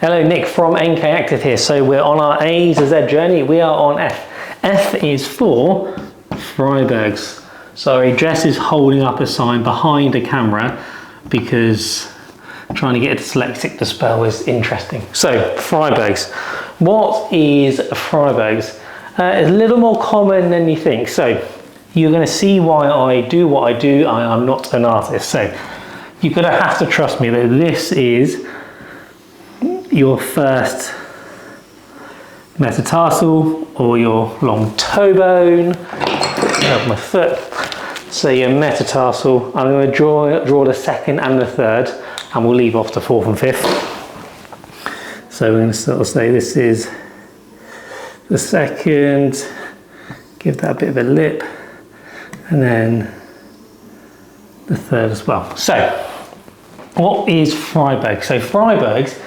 Hello, Nick from NK Active here. So we're on our A to Z journey. We are on F. F is for Freibergs. Sorry, Jess is holding up a sign behind a camera because trying to get a dyslexic to spell is interesting. So, Freibergs. What is Freibergs? It's a little more common than you think. So, you're going to see why I do what I do. I am not an artist. So, you're going to have to trust me that this is your first metatarsal or your long toe bone of my foot. So your metatarsal, I'm going to draw the second and the third, and we'll leave off the fourth and fifth. So we're going to sort of say this is the second, give that a bit of a lip, and then the third as well. So what is Freiberg? So Freibergs,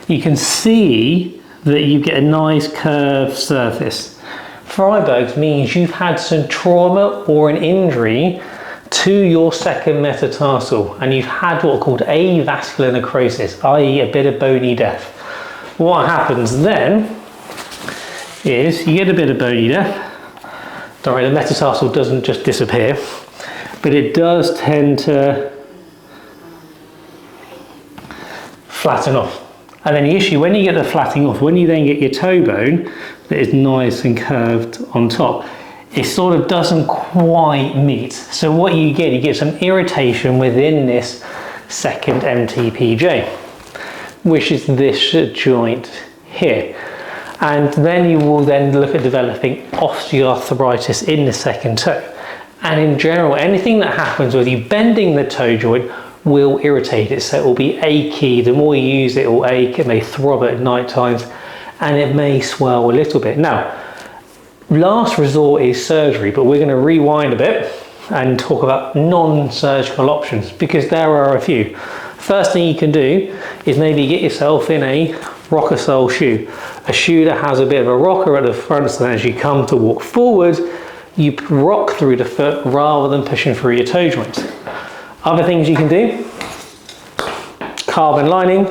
you can see that you get a nice curved surface. Freibergs means you've had some trauma or an injury to your second metatarsal and you've had what are called avascular necrosis, i.e. a bit of bony death. What happens then is you get a bit of bony death. Don't worry, the metatarsal doesn't just disappear, but it does tend to flatten off. And then the issue, when you get the flattening off, when you then get your toe bone that is nice and curved on top, it sort of doesn't quite meet. So what you get some irritation within this second MTPJ, which is this joint here. And then you will then look at developing osteoarthritis in the second toe. And in general, anything that happens with you bending the toe joint will irritate it, so it will be achy. The more you use it, it will ache, it may throb at night times, and it may swell a little bit. Now, last resort is surgery, but we're going to rewind a bit and talk about non-surgical options, because there are a few. First thing you can do is maybe get yourself in a rocker sole shoe, a shoe that has a bit of a rocker at the front, so as you come to walk forward, you rock through the foot rather than pushing through your toe joints. Other things you can do, carbon lining,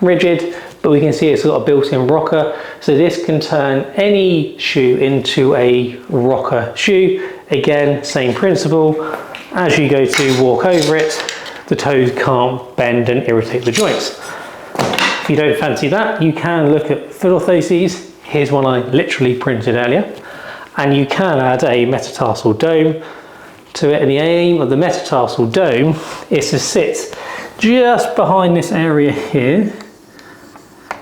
rigid, but we can see it's got a built-in rocker. So this can turn any shoe into a rocker shoe. Again, same principle. As you go to walk over it, the toes can't bend and irritate the joints. If you don't fancy that, you can look at foot orthoses. Here's one I literally printed earlier. And you can add a metatarsal dome to it, and the aim of the metatarsal dome is to sit just behind this area here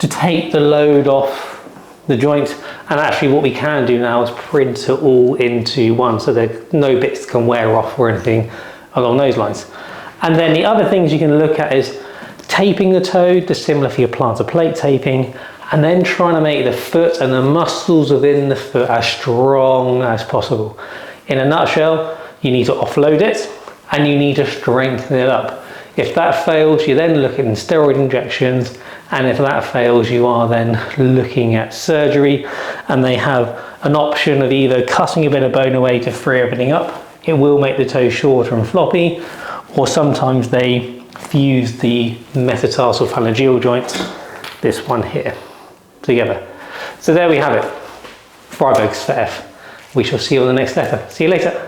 to take the load off the joint. And actually what we can do now is print it all into one, so that no bits can wear off or anything along those lines. And then the other things you can look at is taping the toe, just similar for your plantar plate taping, and then trying to make the foot and the muscles within the foot as strong as possible. In a nutshell, you need to offload it and you need to strengthen it up. If that fails, you then look at steroid injections, and if that fails, you are then looking at surgery, and they have an option of either cutting a bit of bone away to free everything up. It will make the toe shorter and floppy, or sometimes they fuse the metatarsal phalangeal joint, this one here, together. So there we have it, Freibergs for F. We shall see you on the next letter. See you later.